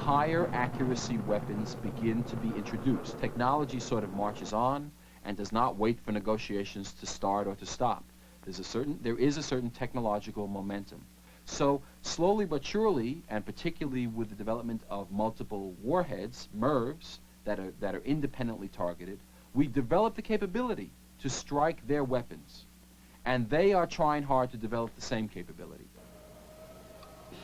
higher accuracy weapons begin to be introduced. Technology sort of marches on and does not wait for negotiations to start or to stop. There is a certain technological momentum. So slowly but surely, and particularly with the development of multiple warheads, MIRVs, that are independently targeted, we develop the capability to strike their weapons. And they are trying hard to develop the same capability.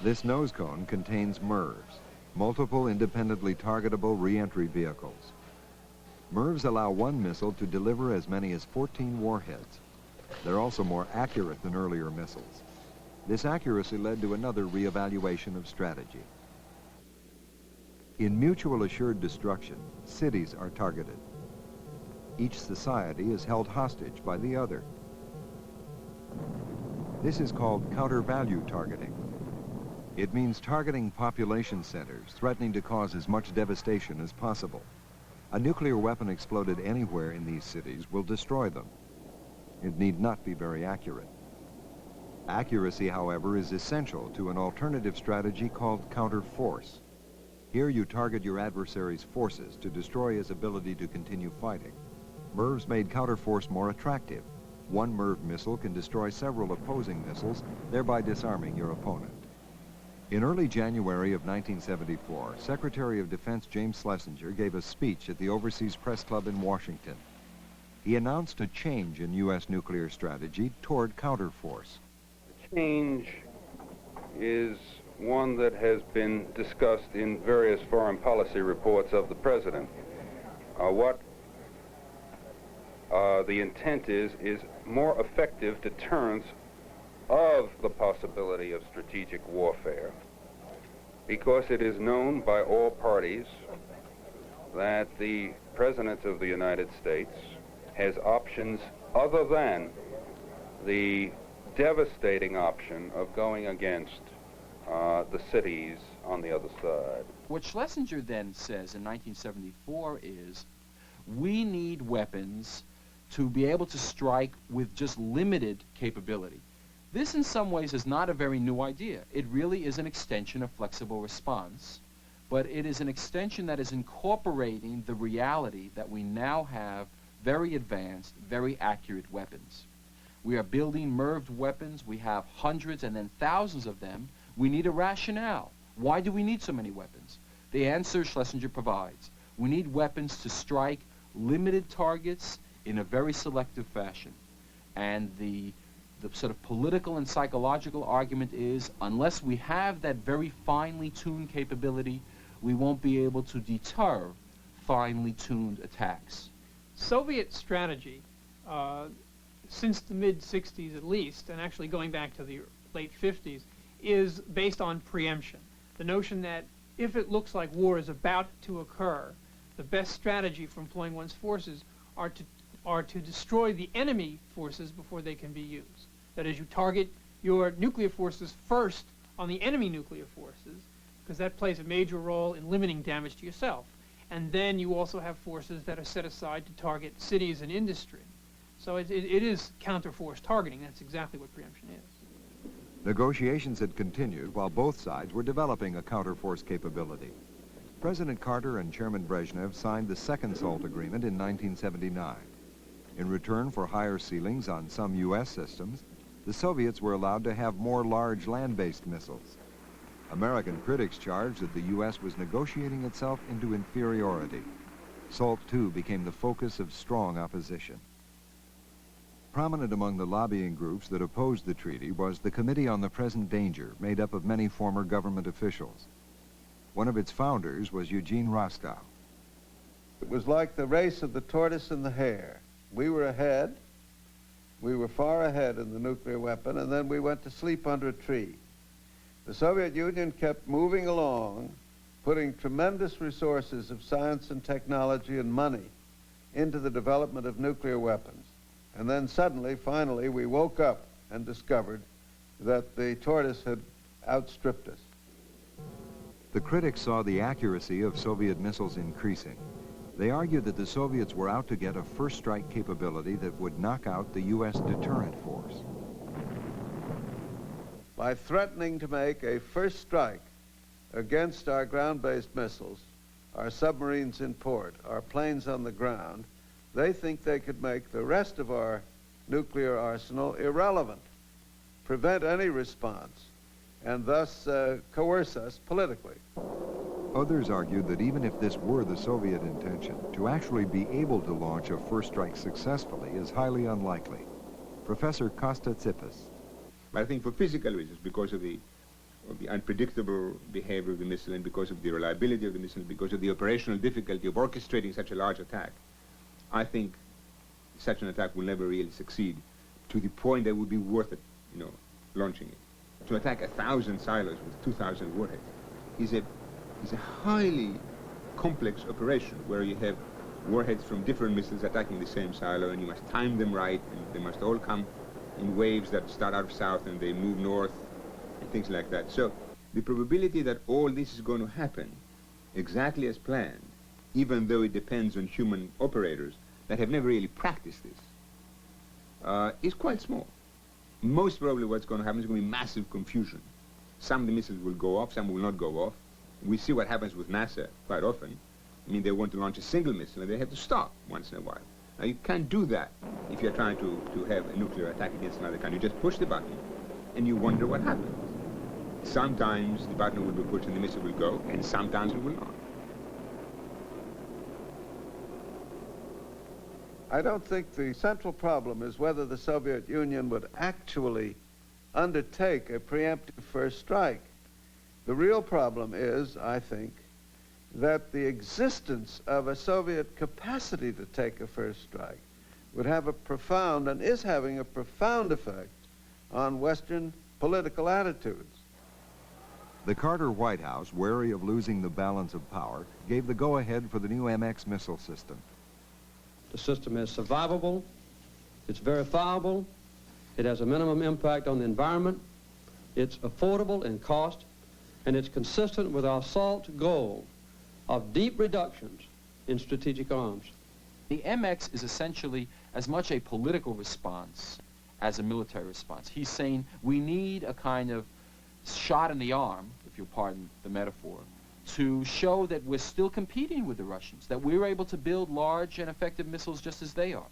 This nose cone contains MIRVs, multiple independently targetable re-entry vehicles. MIRVs allow one missile to deliver as many as 14 warheads. They're also more accurate than earlier missiles. This accuracy led to another reevaluation of strategy. In mutual assured destruction, cities are targeted. Each society is held hostage by the other. This is called counter-value targeting. It means targeting population centers, threatening to cause as much devastation as possible. A nuclear weapon exploded anywhere in these cities will destroy them. It need not be very accurate. Accuracy, however, is essential to an alternative strategy called counter-force. Here you target your adversary's forces to destroy his ability to continue fighting. MIRVs made counter-force more attractive. One MIRV missile can destroy several opposing missiles, thereby disarming your opponent. In early January of 1974, Secretary of Defense James Schlesinger gave a speech at the Overseas Press Club in Washington. He announced a change in U.S. nuclear strategy toward counter-force. The change is one that has been discussed in various foreign policy reports of the President. The intent is more effective deterrence of the possibility of strategic warfare, because it is known by all parties that the President of the United States has options other than the devastating option of going against the cities on the other side. What Schlesinger then says in 1974 is, we need weapons to be able to strike with just limited capability. This in some ways is not a very new idea. It really is an extension of flexible response, but it is an extension that is incorporating the reality that we now have very advanced, very accurate weapons. We are building MIRV weapons. We have hundreds and then thousands of them. We need a rationale. Why do we need so many weapons? The answer Schlesinger provides. We need weapons to strike limited targets in a very selective fashion. And the sort of political and psychological argument is, unless we have that very finely tuned capability, we won't be able to deter finely tuned attacks. Soviet strategy, since the mid-60s at least, and actually going back to the late 50s, is based on preemption. The notion that if it looks like war is about to occur, the best strategy for employing one's forces are to destroy the enemy forces before they can be used. That is, you target your nuclear forces first on the enemy nuclear forces, because that plays a major role in limiting damage to yourself. And then you also have forces that are set aside to target cities and industry. So it is counter-force targeting. That's exactly what preemption is. Negotiations had continued while both sides were developing a counter-force capability. President Carter and Chairman Brezhnev signed the Second SALT Agreement in 1979. In return for higher ceilings on some U.S. systems, the Soviets were allowed to have more large land-based missiles. American critics charged that the U.S. was negotiating itself into inferiority. SALT II became the focus of strong opposition. Prominent among the lobbying groups that opposed the treaty was the Committee on the Present Danger, made up of many former government officials. One of its founders was Eugene Rostow. It was like the race of the tortoise and the hare. We were ahead. We were far ahead in the nuclear weapon, and then we went to sleep under a tree. The Soviet Union kept moving along, putting tremendous resources of science and technology and money into the development of nuclear weapons. And then suddenly, finally, we woke up and discovered that the tortoise had outstripped us. The critics saw the accuracy of Soviet missiles increasing. They argued that the Soviets were out to get a first strike capability that would knock out the U.S. deterrent force. By threatening to make a first strike against our ground-based missiles, our submarines in port, our planes on the ground, they think they could make the rest of our nuclear arsenal irrelevant, prevent any response, and thus coerce us politically. Others argued that even if this were the Soviet intention, to actually be able to launch a first strike successfully is highly unlikely. Professor Costa Tsipas. I think for physical reasons, because of the unpredictable behavior of the missile and because of the reliability of the missile, because of the operational difficulty of orchestrating such a large attack, I think such an attack will never really succeed to the point that it would be worth it, launching it. To attack 1,000 silos with 2,000 warheads is a highly complex operation where you have warheads from different missiles attacking the same silo, and you must time them right, and they must all come in waves that start out of south and they move north and things like that. So the probability that all this is going to happen exactly as planned, even though it depends on human operators that have never really practiced this, is quite small. Most probably what's going to happen is going to be massive confusion. Some of the missiles will go off, some will not go off. We see what happens with NASA quite often. I mean, they want to launch a single missile and they have to stop once in a while. Now, you can't do that if you're trying to have a nuclear attack against another country. You just push the button and you wonder what happens. Sometimes the button will be pushed and the missile will go, and sometimes it will not. I don't think the central problem is whether the Soviet Union would actually undertake a preemptive first strike. The real problem is, I think, that the existence of a Soviet capacity to take a first strike would have a profound, and is having a profound effect on Western political attitudes. The Carter White House, wary of losing the balance of power, gave the go-ahead for the new MX missile system. The system is survivable, it's verifiable, it has a minimum impact on the environment, it's affordable in cost, and it's consistent with our SALT goal of deep reductions in strategic arms. The MX is essentially as much a political response as a military response. He's saying we need a kind of shot in the arm, if you'll pardon the metaphor, to show that we're still competing with the Russians, that we're able to build large and effective missiles just as they are.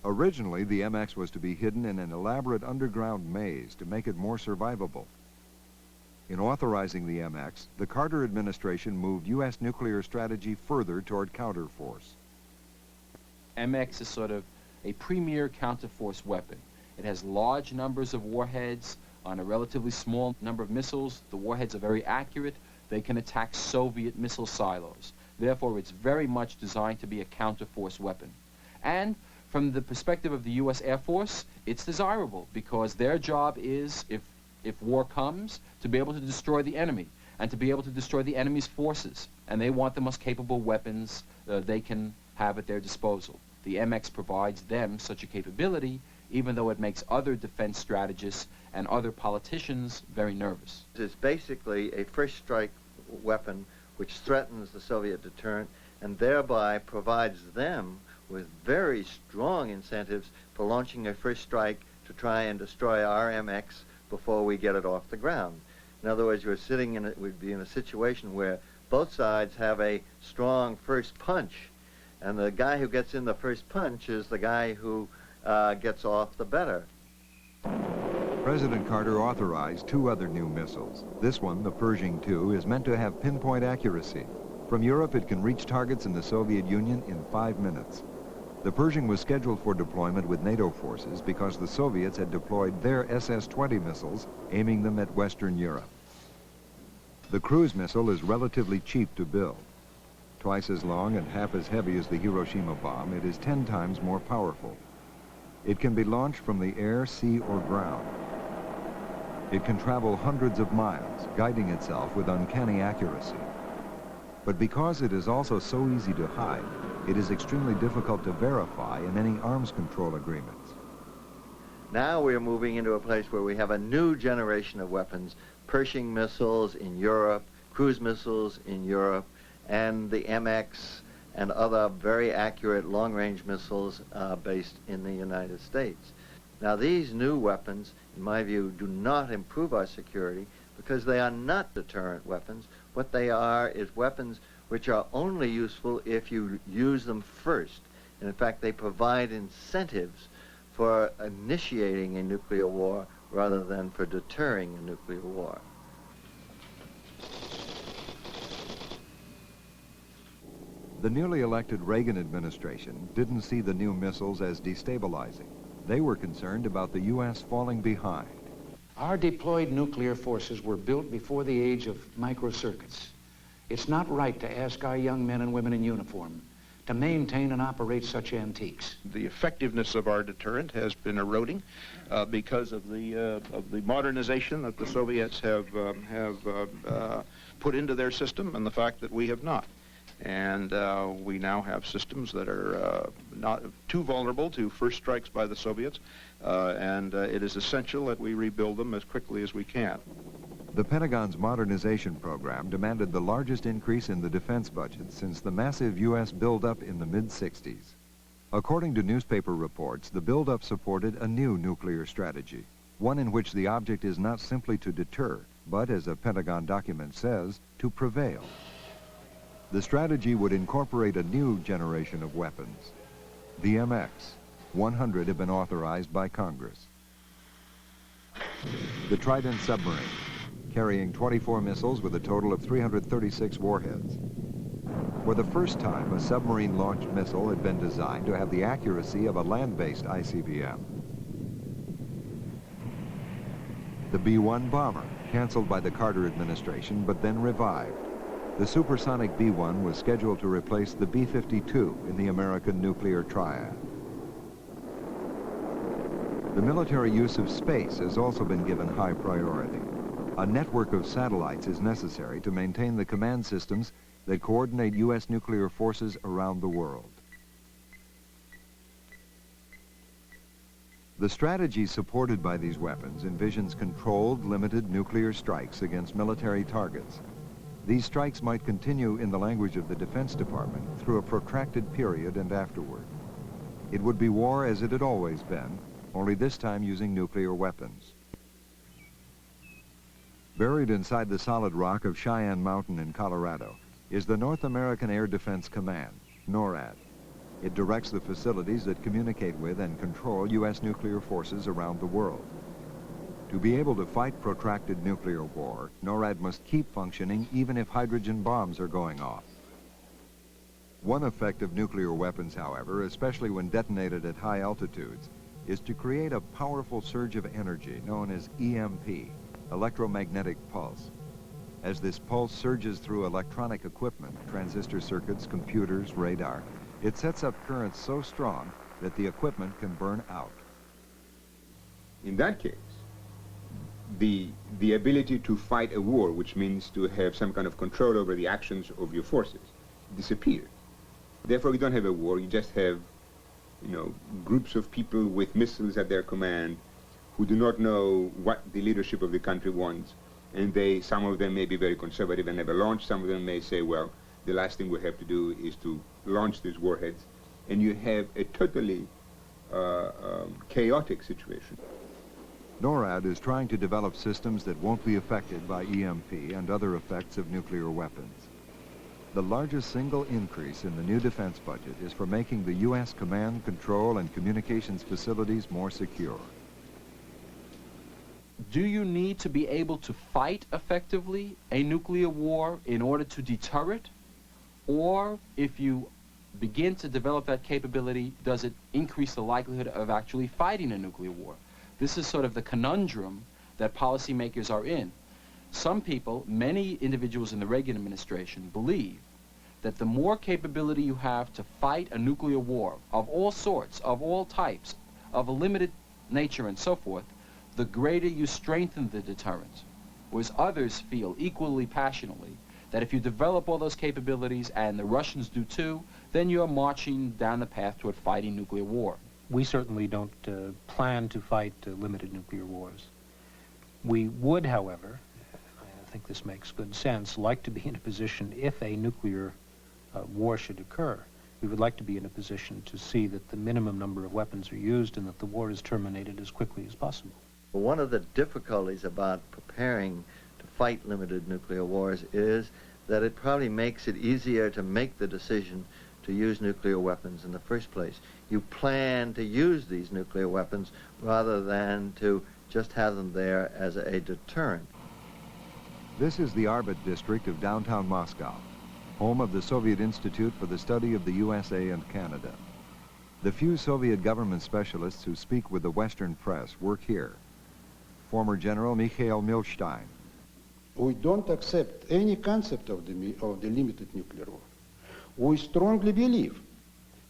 Originally, the MX was to be hidden in an elaborate underground maze to make it more survivable. In authorizing the MX, the Carter administration moved U.S. nuclear strategy further toward counterforce. MX is sort of a premier counterforce weapon. It has large numbers of warheads on a relatively small number of missiles. The warheads are very accurate. They can attack Soviet missile silos. Therefore, it's very much designed to be a counterforce weapon. And from the perspective of the U.S. Air Force, it's desirable because their job is, if war comes, to be able to destroy the enemy and to be able to destroy the enemy's forces. And they want the most capable weapons they can have at their disposal. The MX provides them such a capability, even though it makes other defense strategists and other politicians very nervous. It's basically a first strike weapon which threatens the Soviet deterrent and thereby provides them with very strong incentives for launching a first strike to try and destroy our MX before we get it off the ground. In other words, we'd be in a situation where both sides have a strong first punch, and the guy who gets in the first punch is the guy who gets off the better. President Carter authorized 2 other new missiles. This one, the Pershing II, is meant to have pinpoint accuracy. From Europe, it can reach targets in the Soviet Union in 5 minutes. The Pershing was scheduled for deployment with NATO forces because the Soviets had deployed their SS-20 missiles, aiming them at Western Europe. The cruise missile is relatively cheap to build. Twice as long and half as heavy as the Hiroshima bomb, it is 10 times more powerful. It can be launched from the air, sea, or ground. It can travel hundreds of miles, guiding itself with uncanny accuracy. But because it is also so easy to hide, it is extremely difficult to verify in any arms control agreements. Now we're moving into a place where we have a new generation of weapons, Pershing missiles in Europe, cruise missiles in Europe, and the MX and other very accurate long-range missiles based in the United States. Now these new weapons, in my view, do not improve our security because they are not deterrent weapons. What they are is weapons which are only useful if you use them first. And in fact, they provide incentives for initiating a nuclear war rather than for deterring a nuclear war. The newly elected Reagan administration didn't see the new missiles as destabilizing. They were concerned about the U.S. falling behind. Our deployed nuclear forces were built before the age of microcircuits. It's not right to ask our young men and women in uniform to maintain and operate such antiques. The effectiveness of our deterrent has been eroding because of the modernization that the Soviets have put into their system and the fact that we have not. And we now have systems that are not too vulnerable to first strikes by the Soviets, and it is essential that we rebuild them as quickly as we can. The Pentagon's modernization program demanded the largest increase in the defense budget since the massive U.S. buildup in the mid-60s. According to newspaper reports, the buildup supported a new nuclear strategy, one in which the object is not simply to deter, but, as a Pentagon document says, to prevail. The strategy would incorporate a new generation of weapons. The MX, 100 have been authorized by Congress. The Trident submarine, carrying 24 missiles with a total of 336 warheads. For the first time, a submarine-launched missile had been designed to have the accuracy of a land-based ICBM. The B-1 bomber, canceled by the Carter administration, but then revived. The supersonic B-1 was scheduled to replace the B-52 in the American nuclear triad. The military use of space has also been given high priority. A network of satellites is necessary to maintain the command systems that coordinate U.S. nuclear forces around the world. The strategy supported by these weapons envisions controlled, limited nuclear strikes against military targets. These strikes might continue, in the language of the Defense Department, through a protracted period and afterward. It would be war as it had always been, only this time using nuclear weapons. Buried inside the solid rock of Cheyenne Mountain in Colorado is the North American Air Defense Command, NORAD. It directs the facilities that communicate with and control U.S. nuclear forces around the world. To be able to fight protracted nuclear war, NORAD must keep functioning even if hydrogen bombs are going off. One effect of nuclear weapons, however, especially when detonated at high altitudes, is to create a powerful surge of energy known as EMP, electromagnetic pulse. As this pulse surges through electronic equipment, transistor circuits, computers, radar, it sets up currents so strong that the equipment can burn out. In that case, the ability to fight a war, which means to have some kind of control over the actions of your forces, disappears. Therefore, you don't have a war, you just have, groups of people with missiles at their command who do not know what the leadership of the country wants, and some of them may be very conservative and never launch. Some of them may say, well, the last thing we have to do is to launch these warheads, and you have a totally chaotic situation. NORAD is trying to develop systems that won't be affected by EMP and other effects of nuclear weapons. The largest single increase in the new defense budget is for making the U.S. command, control, and communications facilities more secure. Do you need to be able to fight effectively a nuclear war in order to deter it? Or if you begin to develop that capability, does it increase the likelihood of actually fighting a nuclear war? This is sort of the conundrum that policymakers are in. Some people, many individuals in the Reagan administration, believe that the more capability you have to fight a nuclear war of all sorts, of all types, of a limited nature and so forth, the greater you strengthen the deterrent. Whereas others feel equally passionately that if you develop all those capabilities, and the Russians do too, then you're marching down the path toward fighting nuclear war. We certainly don't plan to fight limited nuclear wars. We would, however, I think this makes good sense, like to be in a position, if a nuclear war should occur, we would like to be in a position to see that the minimum number of weapons are used and that the war is terminated as quickly as possible. One of the difficulties about preparing to fight limited nuclear wars is that it probably makes it easier to make the decision to use nuclear weapons in the first place. You plan to use these nuclear weapons rather than to just have them there as a deterrent. This is the Arbit district of downtown Moscow, home of the Soviet Institute for the Study of the USA and Canada. The few Soviet government specialists who speak with the Western press work here. Former General Mikhail Milstein. We don't accept any concept of the limited nuclear war. We strongly believe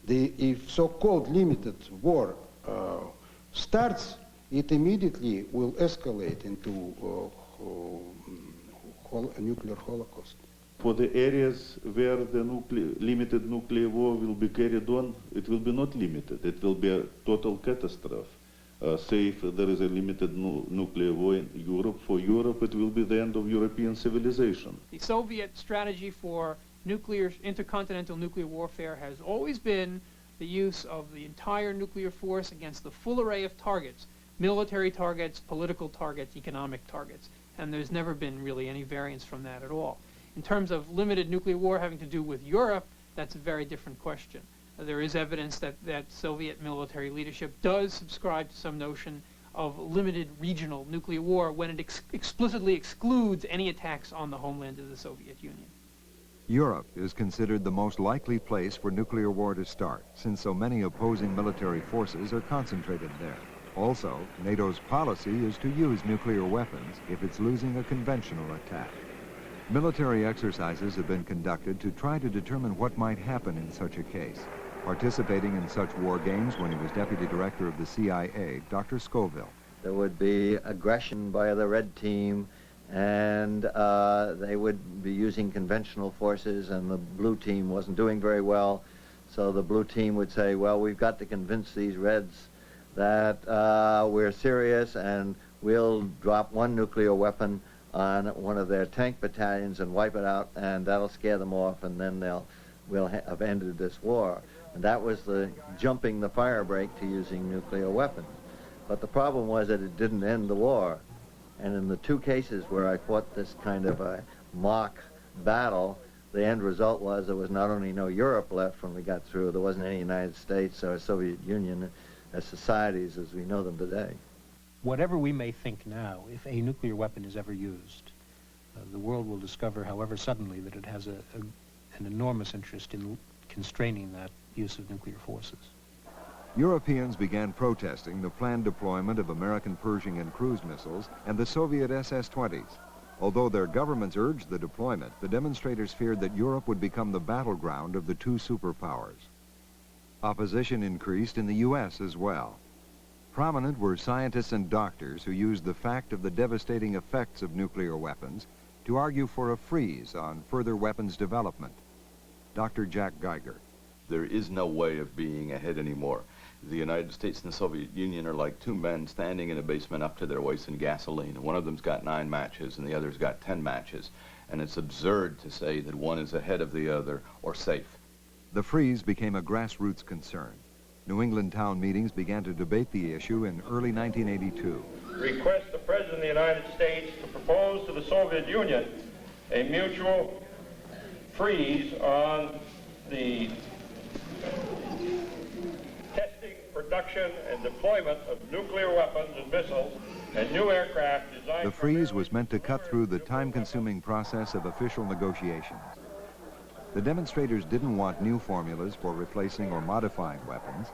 if so-called limited war starts, it immediately will escalate into a nuclear holocaust. For the areas where the limited nuclear war will be carried on, it will be not limited. It will be a total catastrophe. Say if there is a limited nuclear war in Europe, for Europe it will be the end of European civilization. The Soviet strategy for intercontinental nuclear warfare has always been the use of the entire nuclear force against the full array of targets, military targets, political targets, economic targets, and there's never been really any variance from that at all. In terms of limited nuclear war having to do with Europe, that's a very different question. There is evidence that Soviet military leadership does subscribe to some notion of limited regional nuclear war when it explicitly excludes any attacks on the homeland of the Soviet Union. Europe is considered the most likely place for nuclear war to start, since so many opposing military forces are concentrated there. Also, NATO's policy is to use nuclear weapons if it's losing a conventional attack. Military exercises have been conducted to try to determine what might happen in such a case. Participating in such war games when he was deputy director of the CIA, Dr. Scoville. There would be aggression by the red team, and they would be using conventional forces, and the blue team wasn't doing very well. So the blue team would say, well, we've got to convince these reds that we're serious, and we'll drop one nuclear weapon on one of their tank battalions and wipe it out, and that'll scare them off, and then we'll have ended this war. And that was the jumping the fire break to using nuclear weapons. But the problem was that it didn't end the war. And in the two cases where I fought this kind of a mock battle, the end result was there was not only no Europe left when we got through, there wasn't any United States or Soviet Union as societies as we know them today. Whatever we may think now, if a nuclear weapon is ever used, the world will discover, however suddenly, that it has an enormous interest in constraining that use of nuclear forces. Europeans began protesting the planned deployment of American Pershing and cruise missiles and the Soviet SS-20s. Although their governments urged the deployment, the demonstrators feared that Europe would become the battleground of the two superpowers. Opposition increased in the U.S. as well. Prominent were scientists and doctors who used the fact of the devastating effects of nuclear weapons to argue for a freeze on further weapons development. Dr. Jack Geiger. There is no way of being ahead anymore. The United States and the Soviet Union are like two men standing in a basement up to their waists in gasoline. One of them's got 9 matches and the other's got 10 matches. And it's absurd to say that one is ahead of the other or safe. The freeze became a grassroots concern. New England town meetings began to debate the issue in early 1982. Request the President of the United States to propose to the Soviet Union a mutual freeze on the testing, production, and deployment of nuclear weapons and missiles and new aircraft designed... The freeze was meant to cut through the time-consuming process of official negotiations. The demonstrators didn't want new formulas for replacing or modifying weapons.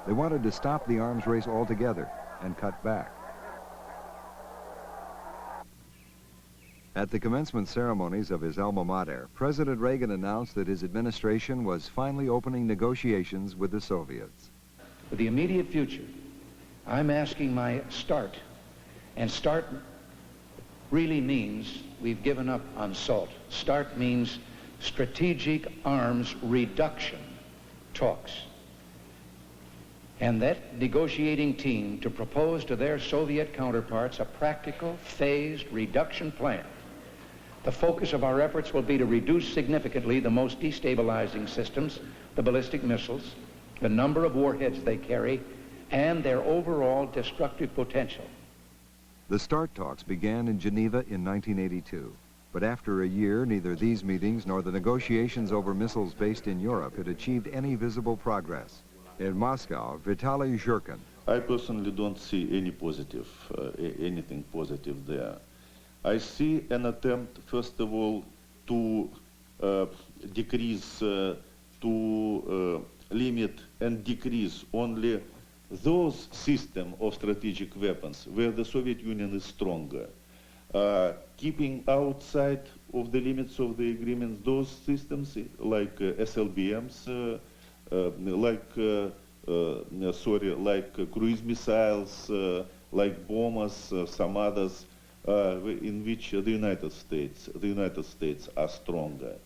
They wanted to stop the arms race altogether and cut back. At the commencement ceremonies of his alma mater, President Reagan announced that his administration was finally opening negotiations with the Soviets. For the immediate future, I'm asking my start. And start really means we've given up on SALT. Start means strategic arms reduction talks. And that negotiating team to propose to their Soviet counterparts a practical, phased reduction plan. The focus of our efforts will be to reduce significantly the most destabilizing systems, the ballistic missiles, the number of warheads they carry, and their overall destructive potential. The START talks began in Geneva in 1982. But after a year, neither these meetings nor the negotiations over missiles based in Europe had achieved any visible progress. In Moscow, Vitaly Zhurkin. I personally don't see anything positive there. I see an attempt, first of all, to decrease, to limit and decrease only those systems of strategic weapons where the Soviet Union is stronger. Keeping outside of the limits of the agreements those systems like SLBMs, like cruise missiles, like bombers, some others, in which the United States are stronger.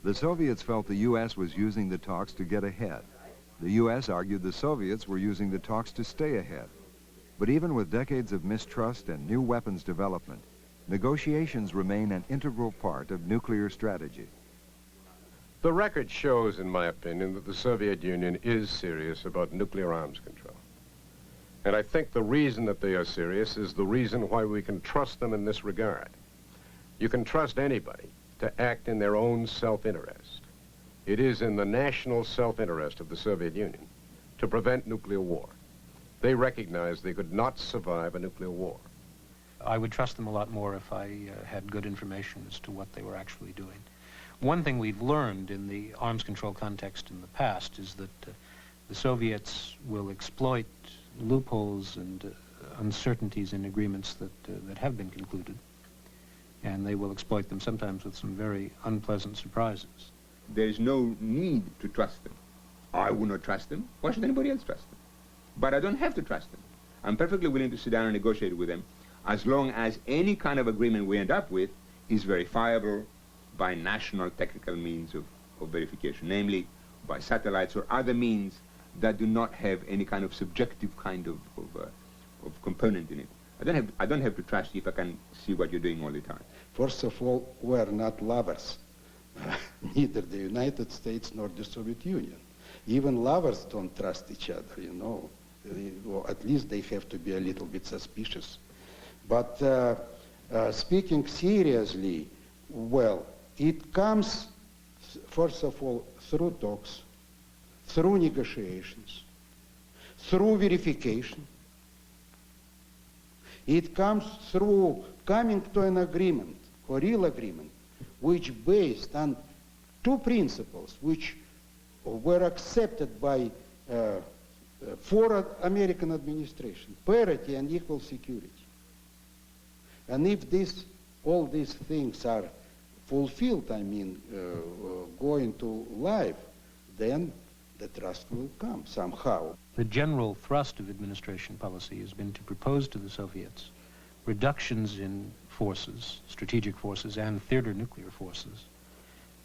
The Soviets felt the U.S. was using the talks to get ahead. The U.S. argued the Soviets were using the talks to stay ahead. But even with decades of mistrust and new weapons development, negotiations remain an integral part of nuclear strategy. The record shows, in my opinion, that the Soviet Union is serious about nuclear arms control. And I think the reason that they are serious is the reason why we can trust them in this regard. You can trust anybody to act in their own self-interest. It is in the national self-interest of the Soviet Union to prevent nuclear war. They recognize they could not survive a nuclear war. I would trust them a lot more if I had good information as to what they were actually doing. One thing we've learned in the arms control context in the past is that the Soviets will exploit loopholes and uncertainties in agreements that have been concluded, and they will exploit them sometimes with some very unpleasant surprises. There is no need to trust them. I would not trust them. Why should anybody else trust them? But I don't have to trust them. I'm perfectly willing to sit down and negotiate with them as long as any kind of agreement we end up with is verifiable by national technical means of verification, namely by satellites or other means that do not have any kind of subjective kind of component in it. I don't have to trust you if I can see what you're doing all the time. First of all, we're not lovers. Neither the United States nor the Soviet Union. Even lovers don't trust each other, you know. Well, at least they have to be a little bit suspicious. But speaking seriously, well, it comes, first of all, through talks, through negotiations, through verification. It comes through coming to an agreement, a real agreement, which based on two principles which were accepted by four American administration, parity and equal security. And if all these things are fulfilled, I mean, going to life, then the trust will come somehow. The general thrust of administration policy has been to propose to the Soviets reductions in forces, strategic forces, and theater nuclear forces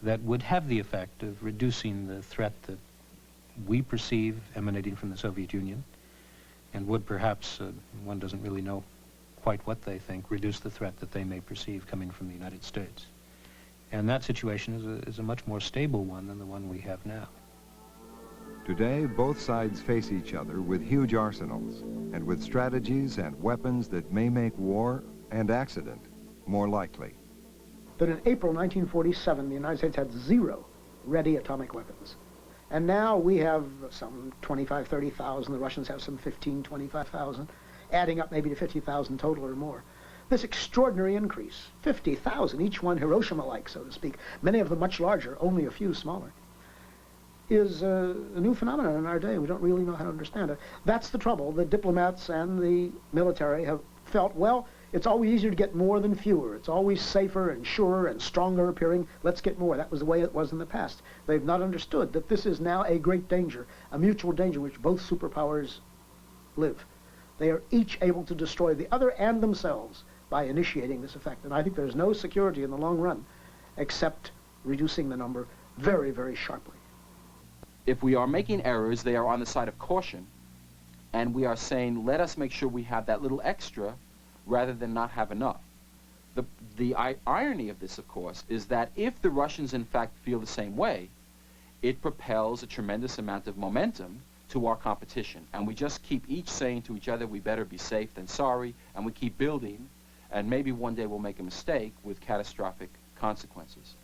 that would have the effect of reducing the threat that we perceive emanating from the Soviet Union, and would perhaps, one doesn't really know quite what they think, reduce the threat that they may perceive coming from the United States. And that situation is a much more stable one than the one we have now. Today, both sides face each other with huge arsenals and with strategies and weapons that may make war and accident more likely. But in April 1947, the United States had 0 ready atomic weapons. And now we have some 25, 30,000. The Russians have some 15, 25,000, adding up maybe to 50,000 total or more. This extraordinary increase, 50,000, each one Hiroshima-like, so to speak, many of them much larger, only a few smaller, is a new phenomenon in our day. We don't really know how to understand it. That's the trouble. The diplomats and the military have felt, well, it's always easier to get more than fewer. It's always safer and surer and stronger appearing. Let's get more. That was the way it was in the past. They've not understood that this is now a great danger, a mutual danger in which both superpowers live. They are each able to destroy the other and themselves by initiating this effect. And I think there's no security in the long run except reducing the number very, very sharply. If we are making errors, they are on the side of caution, and we are saying, let us make sure we have that little extra rather than not have enough. The irony of this, of course, is that if the Russians in fact feel the same way, it propels a tremendous amount of momentum to our competition. And we just keep each saying to each other, we better be safe than sorry, and we keep building, and maybe one day we'll make a mistake with catastrophic consequences.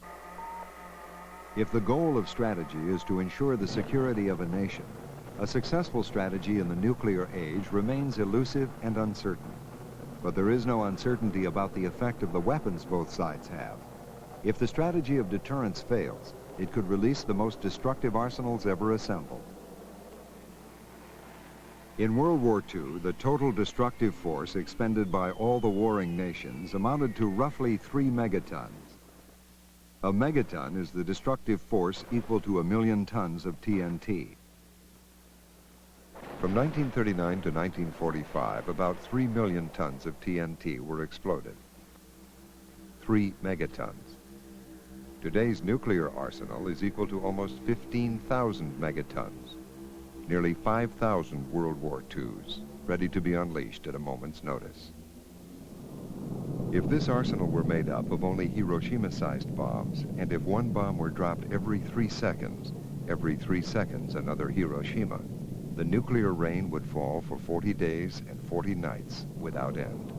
If the goal of strategy is to ensure the security of a nation, a successful strategy in the nuclear age remains elusive and uncertain. But there is no uncertainty about the effect of the weapons both sides have. If the strategy of deterrence fails, it could release the most destructive arsenals ever assembled. In World War II, the total destructive force expended by all the warring nations amounted to roughly 3 megatons. A megaton is the destructive force equal to 1 million tons of TNT. From 1939 to 1945, about 3 million tons of TNT were exploded. 3 megatons. Today's nuclear arsenal is equal to almost 15,000 megatons. Nearly 5,000 World War IIs, ready to be unleashed at a moment's notice. If this arsenal were made up of only Hiroshima-sized bombs, and if one bomb were dropped every 3 seconds another Hiroshima, the nuclear rain would fall for 40 days and 40 nights without end.